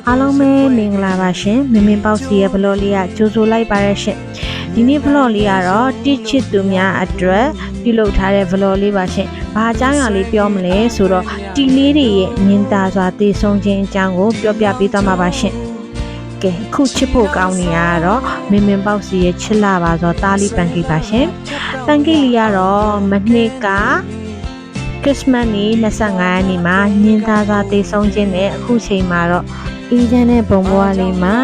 အားလုံးပဲမင်္ဂလာပါရှင်မင်းမင်းပေါက်စီရဲ့ဘလော့လေးကကြိုဆိုလိုက်ပါရရှင်ဒီနေ့ဘလော့လေးကတော့တိချစ်သူများအတွက်ပြုလုပ်ထားတဲ့ဘလော့လေးပါရှင်ဘာအကြောင်းအရာလေးပြောမလဲဆိုတော့တီလေးတွေရဲ့မြင်သာစွာတည်ဆုံခြင်းအကြောင်းကိုပြောပြပေးသွားမှာပါရှင်ကဲအခုချစ်ဖို့ကောင်းနေရတော့မင်းမင်းပေါက်စီရဲ့ချစ်လာပါဆိုတားလီပန်ကေးပါရှင်ပန်ကေးလေးကတော့မနှစ်ကခရစ်စမတ်နေ့25ရက်နေ့မှာမြင်သာစွာတည်ဆုံခြင်းနဲ့အခုချိန်မှာတော့အေဂျင့်နဲ့ဘုံဘွားလေးမှာ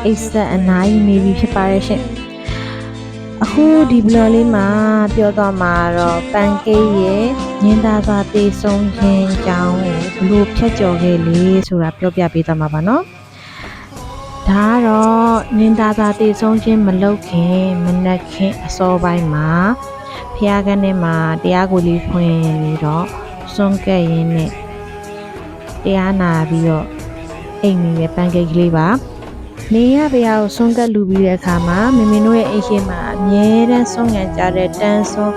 အိတ်ဆက်အနားယူနေပြီဖြစ်ပါရဲ့ရှင်အခုဒီဘလော့လေးမှာပြောသွားမှာတော့ပန်ကေးရဲ့မြင်သာစွာတည်ဆုံခြင်းအကြောင်းကိုဘလို့ဖြတ်ကျော်ခဲ့လေဆိုတာပြောပြပေးသွားမှာပါနော်ဒါကတော့မြင်သာစွာတည်ဆုံခြင်းမလုပ်ခင်မနက်ခင်းအစောပိုင်းမှာဖျားကန်းထဲမှာတရားကိုလေးဖွင့်ပြီးတော့စွန့်ကဲ့ရင်းနဲ့တရားနာပြီးတော့အိမ်ကြီးရဲ့ပန်ကေးကလေးပါနေရဘုရားကိုစွန့်ကဲ့လူပြီးတဲ့အခါမှာမမင်းတို့ရဲ့အိမ်ရှိမှာအမြဲတမ်းစွန့်ငံကြတဲ့တန်းစွန်း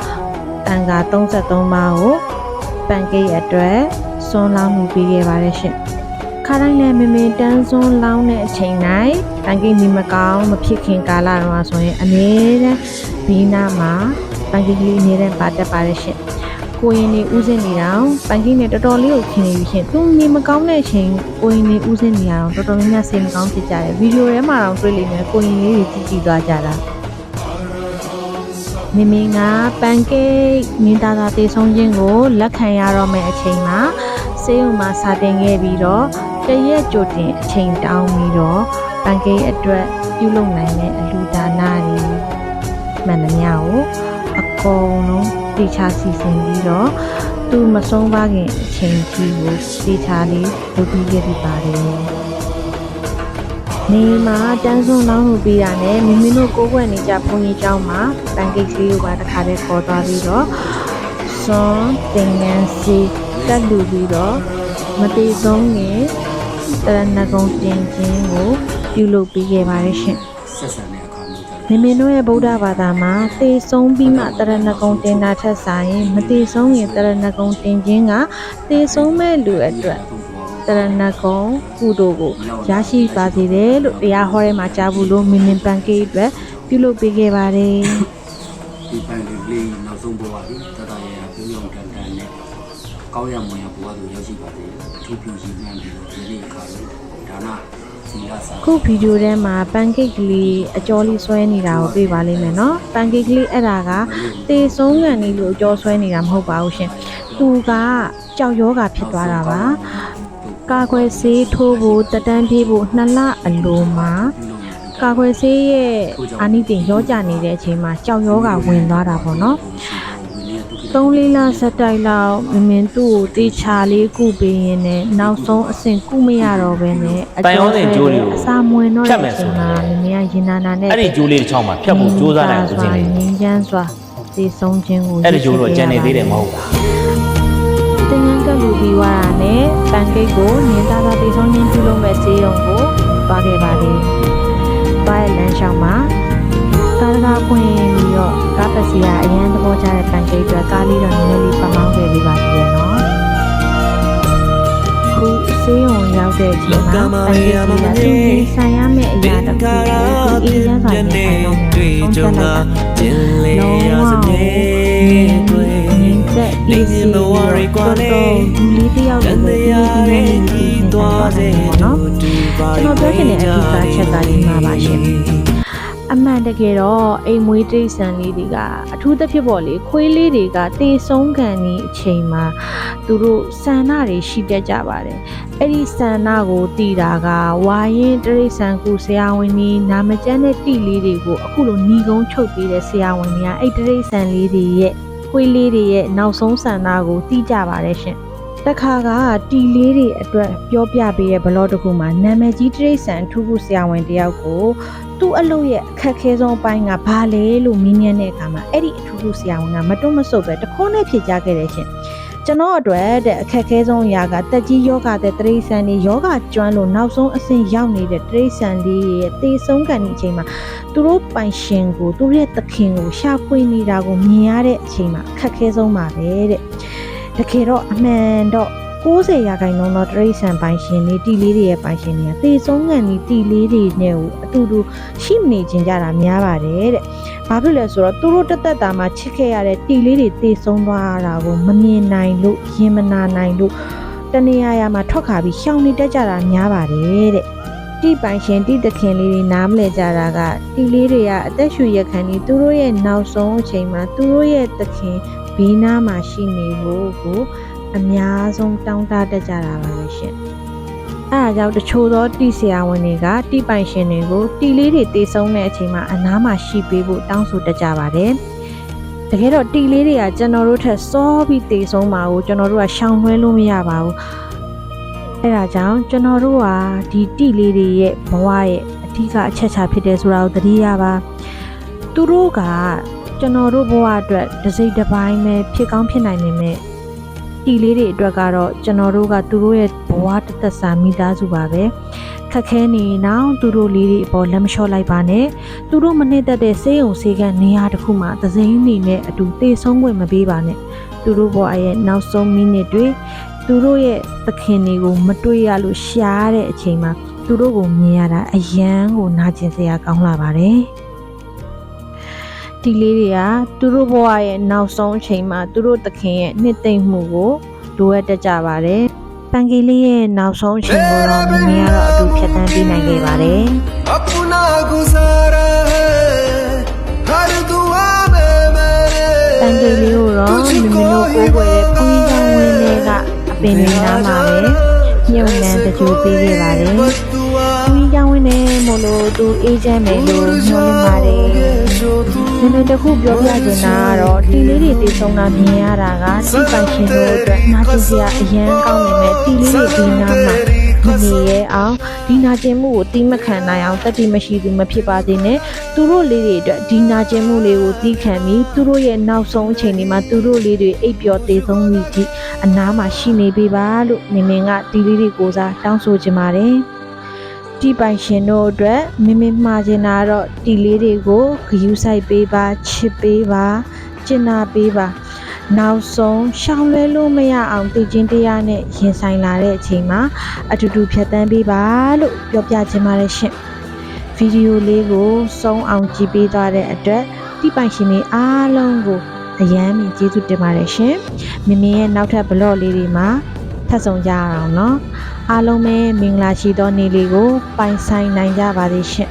တန်ခါ33ပါးကိုပန်ကေးအတွက်စွန့်လောင်းမှုပေးခဲ့ပါတယ်ရှင်ခါတိုင်းလည်းမမင်းတန်းစွန်းလောင်းတဲ့အချိန်တိုင်းပန်ကေးမီမကောင်းမဖြစ်ခင်ကာလတော့ဆိုရင်အမြဲတမ်းဘီနာမှာပန်ကေးကလေးအမြဲတမ်းပါတတ်ပါတယ်ရှင်ကိုရင်နေဥစဉ်နေတော့ပန်ကေးနဲ့တော်တော်လေးကိုခင်နေပြီရှင်သူနေမကောင်းတဲ့အချိန်ကိုရင်နေဥစဉ်နေရတော့တော်တော်များများစိတ်မကောင်းဖြစ်ကြတယ်ဗီဒီယိုထဲမှာတော့တွေ့လိမ့်မယ်ကိုရင်လေးတွေကြည့်သွားကြတာမင်းကပန်ကေးမြင်သာစွာတည်ဆုံခြင်းကိုလက်ခံရတော့မယ့်အချိန်မှာဆေးရုံမှာစာတင်ခဲ့ပြီးတော့တရက်ကြိုတင်အချိန်တောင်းပြီးတော့ပန်ကေးအတွက်ပြုလုပ်နိုင်တဲ့အလူဒါနတွေမှန်သမျှကိုအကုန်လုံးတေချာစီစဉ်ပြီးတော့သူမဆုံးပါခင်အချိန်ကြီးကိုတေချာလေးလုပ်ပြီးခဲ့ပြီးပါတယ်နေမှာတန်းစွန်းလောင်းလို့ပြီးတာနဲ့မိမိတို့ကိုယ်ွက်နေကြဘုန်းကြီးကျောင်းမှာပန်ကေးလေးကိုပါတစ်ခါတည်းခေါ်သွားပြီးတော့စွန်းတင်ငန်းစီတက်လူပြီးတော့မတေဆုံးခင်တရဏဂုံတင်ခြင်းကိုပြုလုပ်ပြီးခဲ့ပါတယ်ရှင်မင်းတို့ရဲ့ဗုဒ္ဓဘာသာမှာတေဆုံးပြီးမှတရဏဂုံတင်တာထက်ဆိုင်မတေဆုံးရင်တရဏဂုံတင်ခြင်းကတေဆုံးမဲ့လူအတွက်တရဏဂုံကုသိုလ်ကိုရရှိပါစေတယ်လို့တရားဟောထဲမှာကြားဘူးလို့မင်းပန်ကေးအတွက်ပြုလုပ်ပေးခဲ့ပါတယ်ဒီပန်ကေးလေးနောက်ဆုံးဘဝကိုတတရရပြုံးတန်တန်နဲ့ကောင်းရမွန်ရဘဝကိုရောက်ရှိပါစေအထူးပြုရှိမှန်းပြီးတော့ဒီနေ့အခါလေးဒါနခုဗီဒီယိုထဲမှာပန်ကေးကလေးအကျော်လေးဆွဲနေတာကိုတွေ့ပါလိမ့်မယ်နော်ပန်ကေးကလေးအဲ့ဒါကတေဆုံးငံလေးလို့အကျော်ဆွဲနေတာမဟုတ်ပါဘူးရှင်သူကကြောက်ယောဂါဖြစ်သွားတာပါကာကွယ်ဆေးထိုးဖို့တက်တန်းပြေးဖို့2လအလိုမှာကာကွယ်ဆေးရဲ့အာနိသင်ရောကြနေတဲ့အချိန်မှာကြောက်ယောဂါဝင်သွားတာပေါ့နော်3-4 လဆက်တိုက်လောက်မင်းသူ့ကိုတေချာလေးကုပေးရင်းနဲ့နောက်ဆုံးအဆင့်ကုမရတော့ဘဲနဲ့အကျော်စင်ကျိုးလေးကိုအစာမဝင်တော့တဲ့အချိန်မှာမင်းကရင်နာနာနဲ့အဲ့ဒီကျိုးလေးတစ်ချောင်းမှာဖြတ်ဖို့ကြိုးစားတဲ့ဦးစင်လေးငင်းချမ်းစွာတေဆုံးခြင်းကိုအဲ့ဒီကျိုးတော့ကြံနေသေးတယ်မဟုတ်လားတင်ငန်းကလူပြီးွားတာနဲ့ပန်ကေးကိုမြင်သာသာတေဆုံးခြင်းပြုလုပ်မဲ့ဈေးရုံကိုသွားခဲ့ပါလေ။ဘာလမ်းလျှောက်မှာကားကားဖွင့်ပြီးတော့ကားပတ်စီကအရန်သဘောကျတဲ့ပန်ကေးအတွက်ကားလေးတော့နည်းနည်းလေးပမောင်းခဲ့ပြီးပါသေးတယ်နော်။ခုဆေးရုံရောက်တဲ့အချိန်မှာပန်ကေးကသူဆိုင်ရမယ့်အရာတစ်ခုကိုအေးရစွာနဲ့ဆိုင်တော့ဆုံးဖြတ်လိုက်တာ။လုံးဝလိမ့်နေမဝရီကွာလေဒီလေးတယောက်ကိုပြီးသွားစေနော်ကျွန်တော်ပြောချင်တဲ့အဓိကချက်ကလေးမှာပါရှင်အမှန်တကယ်တော့အိမ်မွေးတိရစ္ဆာန်လေးတွေကအထူးသဖြင့်ပေါ့လေခွေးလေးတွေကတေဆုံးခံနေအချိန်မှာသူတို့ဆန္ဒတွေရှိတတ်ကြပါတယ်အဲ့ဒီဆန္ဒကိုတည်တာကဝါရင်တိရစ္ဆာန်ကူဆရာဝန်ကြီးနာမကျန်းတဲ့တိလေးတွေကိုအခုလိုညီကုန်းချုပ်ပေးတဲ့ဆရာဝန်ကြီးကအဲ့တိရစ္ဆာန်လေးတွေရဲ့ခွေးလေးတွေရဲ့နောက်ဆုံးဆန္ဒကိုသိကြပါတယ်ရှင်တခါကတီလေးတွေအတွက်ပြောပြပေးတဲ့ဘလော့တစ်ခုမှာနာမည်ကြီးတိရစ္ဆာန်ထူးခုဆရာဝန်တယောက်ကိုသူ့အလုပ်ရဲ့အခက်ခဲဆုံးအပိုင်းကဘာလဲလို့မေးမြန်းတဲ့အခါမှာအဲ့ဒီအထူးခုဆရာဝန်ကမတွန့်မဆုတ်ပဲတခေါနဲ့ဖြေကြားခဲ့တယ်ရှင်ကျွန်တော်အတွက်တဲ့အခက်ခဲဆုံးအရာကတက်ကြီးယောဂတဲ့တိရစ္ဆာန်တွေယောဂကျွမ်းလို့နောက်ဆုံးအဆင့်ရောက်နေတဲ့တိရစ္ဆာန်တွေရဲ့တေဆုံးခံတဲ့အချိန်မှာသူတို့ပိုင်ရှင်ကိုသူတို့ရဲ့သခင်ကိုရှာဖွေနေတာကိုမြင်ရတဲ့အချိန်မှာအခက်ခဲဆုံးပါပဲတဲ့တကယ်တော့အမှန်တော့ 90ရာခိုင်နှုန်းသောတရိษံပိုင်ရှင်တွေတီလေးတွေရဲ့ပိုင်ရှင်တွေကသေဆုံးငံဒီတီလေးတွေနဲ့ကိုအတူတူရှိမနေခြင်းကြတာများပါတယ်တဲ့။ဘာဖြစ်လဲဆိုတော့သူတို့တက်တက်တာမှချစ်ခဲ့ရတဲ့တီလေးတွေသေဆုံးသွားတာကိုမမြင်နိုင်လို့ရင်မနာနိုင်လို့တနေရာရာမှာထွက်ခါပြီးရှောင်နေတတ်ကြတာများပါတယ်တဲ့။တီပိုင်ရှင်တီသခင်လေးတွေနားမလဲကြတာကတီလေးတွေကအသက်ရှူရခံနေသူတို့ရဲ့နောက်ဆုံးအချိန်မှာသူတို့ရဲ့သခင်ဘေးနားမှာရှိနေဖို့ကိုအများဆုံးတောင်းတတတ်ကြတာပါပဲရှင်။အဲဒါကြောင့်တချို့သောတီဆရာဝန်တွေကတီပိုင်ရှင်တွေကိုတီလေးတွေတေဆုံးတဲ့အချိန်မှာအနားမှာရှိပေးဖို့တောင်းဆိုတတ်ကြပါတယ်။တကယ်တော့တီလေးတွေကကျွန်တော်တို့ထက်စောပြီးတေဆုံးပါဘူးကျွန်တော်တို့ကရှောင်လွှဲလို့မရပါဘူး။အဲဒါကြောင့်ကျွန်တော်တို့ကဒီတီလေးတွေရဲ့ဘဝရဲ့အထူးအချက်ချာဖြစ်တယ်ဆိုတာကိုသတိရပါ။သူတို့ကကျွန်တော်တို့ဘဝအတွက်တစ်စိတ်တစ်ပိုင်းပဲဖြစ်ကောင်းဖြစ်နိုင်နေမယ်။တီလေးတွေအတွက်ကတော့ကျွန်တော်တို့ကသူတို့ရဲ့ဘဝတစ်သက်စာမိသားစုပါပဲခက်ခဲနေနောက်သူတို့လေးတွေအပေါ်လက်မလျှော့လိုက်ပါနဲ့သူတို့မနစ်သက်တဲ့စေးုံစေးကန်နေရာတစ်ခုမှာသစိမ်းနေနဲ့အတူတေဆုံးခွင့်မပေးပါနဲ့သူတို့ဘဝရဲ့နောက်ဆုံးမိနစ်တွေသူတို့ရဲ့သခင်တွေကိုမတွေ့ရလို့ရှားတဲ့အချိန်မှာသူတို့ကိုမြင်ရတာအယမ်းကိုနာကျင်စရာကောင်းလာပါတယ်ဒီလေးတွေကသူတို့ဘဝရဲ့နောက်ဆုံးအချိန်မှာသူတို့သခင်ရဲ့နှစ်သိမ့်မှုကိုလိုအပ်တတ်ကြပါတယ်။ပန်ကီလေးရဲ့နောက်ဆုံးအချိန်ကိုတော့မမီကတော့အတူဖြတ်တန်းပေးနိုင်ခဲ့ပါတယ်။ अपना गुजारा है हर दुआ में मेरे ပန်ကီလေးကိုတော့မမီတို့ကိုယ်ွယ်တဲ့ဘုန်းကြီးကျောင်းဝင်းတွေကအပင်တွေနားမှာပဲညှို့နှံတကြိုပေးခဲ့ပါတယ်။ဘုန်းကြီးကျောင်းဝင်းနဲ့မို့လို့သူအေးချမ်းမယ်လို့ညွှန်ပါတယ်။ဒီနေ့တခုပြောပြချင်တာကတော့တီလေးတွေတည်ဆုံးတာမြင်ရတာကဒီပိုင်ရှင်တို့အတွက်နာကျင်စရာအရန်ကောင်းနေမဲ့တီလေးတွေဒီနာမှာမနေရအောင်ဒီနာကျင်မှုကိုတီးမခံနိုင်အောင်တတိမရှိသူမဖြစ်ပါသေးနဲ့သူတို့လေးတွေအတွက်ဒီနာကျင်မှုလေးကိုတီးခံပြီးသူတို့ရဲ့နောက်ဆုံးအချိန်တွေမှာသူတို့လေးတွေအိပ်ပျော်သေးဆုံးပြီးဒီအနားမှာရှိနေပေးပါလို့မင်းကတီလေးတွေကိုစားတောင်းဆိုချင်ပါတယ်တီပိုင်ရှင်တို့အတွက်မင်းမှားချင်တာတော့တီလေးတွေကိုဂယူးဆိုင်ပေးပါချစ်ပေးပါကျင်နာပေးပါနောက်ဆုံးရှောင်လွဲလို့မရအောင်တည်ခြင်းတရားနဲ့ရင်ဆိုင်လာတဲ့အချိန်မှာအတူတူဖြတ်သန်းပေးပါလို့ပြောပြချင်ပါတယ်ရှင်ဗီဒီယိုလေးကိုစုံအောင်ကြည့်ပေးသွားတဲ့အတွက်တီပိုင်ရှင်တွေအားလုံးကိုအယမ်းမြင့်ကျေးဇူးတင်ပါတယ်ရှင်မင်းရဲ့နောက်ထပ်ဘလော့လေးတွေမှာထပ်ဆောင်ကြရအောင်နော်အားလုံးပဲမင်္ဂလာရှိသောနေ့လေးကိုပိုင်ဆိုင်နိုင်ကြပါစေရှင်